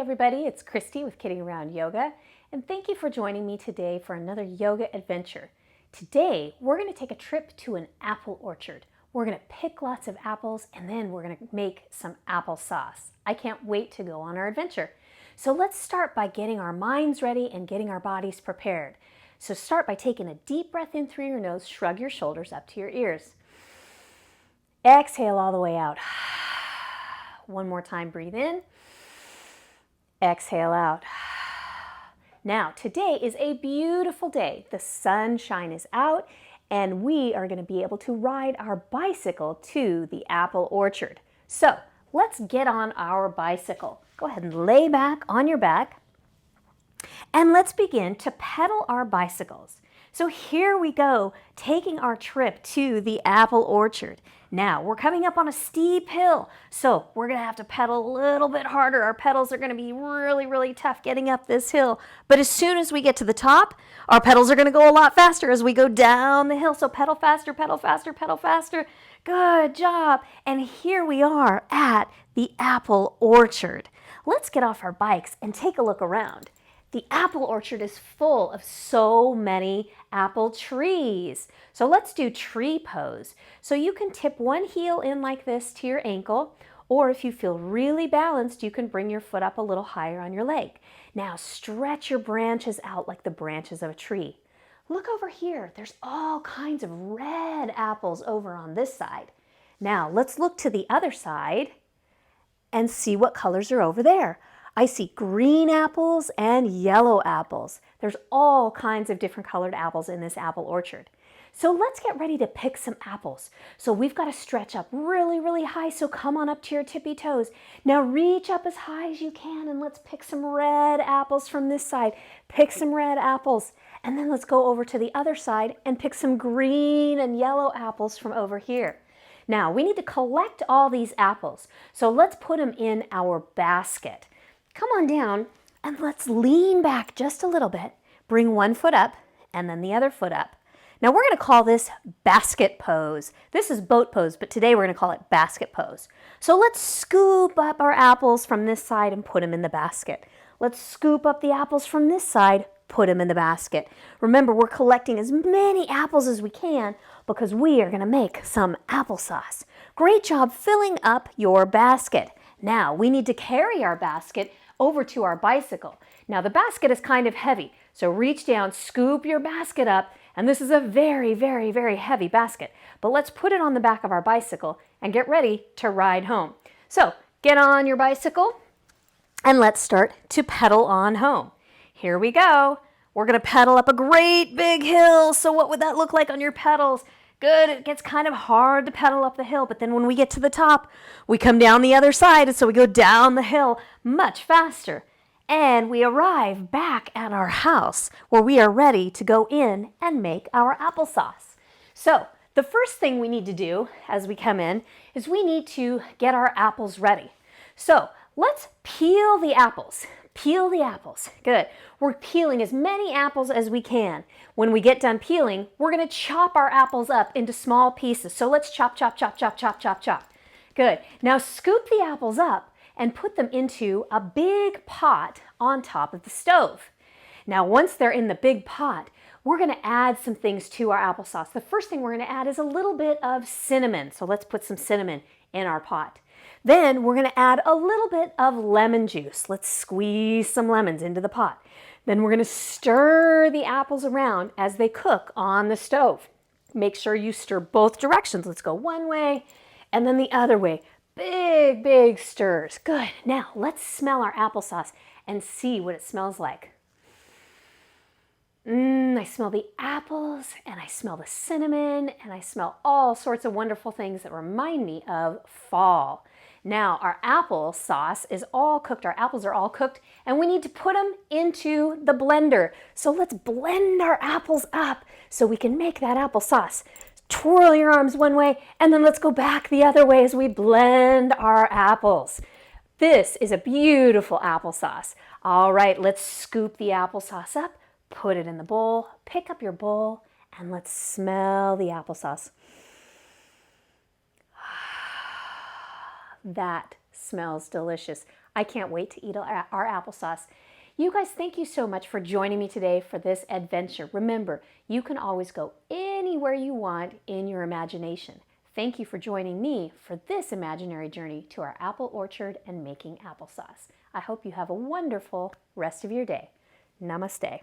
everybody, it's Kristi with Kidding Around Yoga, and thank you for joining me today for another yoga adventure. Today, we're going to take a trip to an apple orchard. We're going to pick lots of apples, and then we're going to make some applesauce. I can't wait to go on our adventure. So let's start by getting our minds ready and getting our bodies prepared. So start by taking a deep breath in through your nose, shrug your shoulders up to your ears. Exhale all the way out. One more time, breathe in. Exhale out. Now, today is a beautiful day. The sunshine is out, and we are going to be able to ride our bicycle to the apple orchard. So, let's get on our bicycle. Go ahead and lay back on your back, and let's begin to pedal our bicycles. So here we go, taking our trip to the apple orchard. Now, we're coming up on a steep hill, so we're going to have to pedal a little bit harder. Our pedals are going to be really tough getting up this hill. But as soon as we get to the top, our pedals are going to go a lot faster as we go down the hill. So pedal faster, pedal faster, pedal faster. Good job. And here we are at the apple orchard. Let's get off our bikes and take a look around. The apple orchard is full of so many apple trees. So let's do tree pose. So you can tip one heel in like this to your ankle, or if you feel really balanced, you can bring your foot up a little higher on your leg. Now stretch your branches out like the branches of a tree. Look over here. There's all kinds of red apples over on this side. Now let's look to the other side and see what colors are over there. I see green apples and yellow apples. There's all kinds of different colored apples in this apple orchard. So let's get ready to pick some apples. So we've got to stretch up really high, so come on up to your tippy toes. Now reach up as high as you can and let's pick some red apples from this side. Pick some red apples. And then let's go over to the other side and pick some green and yellow apples from over here. Now we need to collect all these apples. So let's put them in our basket. Come on down and let's lean back just a little bit. Bring one foot up and then the other foot up. Now we're going to call this basket pose. This is boat pose, but today we're going to call it basket pose. So let's scoop up our apples from this side and put them in the basket. Let's scoop up the apples from this side, put them in the basket. Remember, we're collecting as many apples as we can because we are going to make some applesauce. Great job filling up your basket. Now we need to carry our basket over to our bicycle. Now the basket is kind of heavy, so reach down, scoop your basket up, and this is a very heavy basket. But let's put it on the back of our bicycle and get ready to ride home. So get on your bicycle and let's start to pedal on home. Here we go. We're going to pedal up a great big hill. So what would that look like on your pedals? Good, it gets kind of hard to pedal up the hill, but then when we get to the top, we come down the other side, and so we go down the hill much faster. And we arrive back at our house where we are ready to go in and make our applesauce. So the first thing we need to do as we come in is we need to get our apples ready. So let's peel the apples. Peel the apples. Good. We're peeling as many apples as we can. When we get done peeling, we're going to chop our apples up into small pieces. So let's chop. Good. Now scoop the apples up and put them into a big pot on top of the stove. Now once they're in the big pot, we're going to add some things to our applesauce. The first thing we're going to add is a little bit of cinnamon. So let's put some cinnamon in our pot. Then we're going to add a little bit of lemon juice. Let's squeeze some lemons into the pot. Then we're going to stir the apples around as they cook on the stove. Make sure you stir both directions. Let's go one way and then the other way. Big stirs. Good. Now let's smell our applesauce and see what it smells like. I smell the apples and I smell the cinnamon and I smell all sorts of wonderful things that remind me of fall. Now our applesauce is all cooked, our apples are all cooked, and we need to put them into the blender. So let's blend our apples up so we can make that applesauce. Twirl your arms one way and then let's go back the other way as we blend our apples. This is a beautiful applesauce. All right, let's scoop the applesauce up, put it in the bowl, pick up your bowl, and let's smell the applesauce. That smells delicious. I can't wait to eat our applesauce. You guys, thank you so much for joining me today for this adventure. Remember, you can always go anywhere you want in your imagination. Thank you for joining me for this imaginary journey to our apple orchard and making applesauce. I hope you have a wonderful rest of your day. Namaste.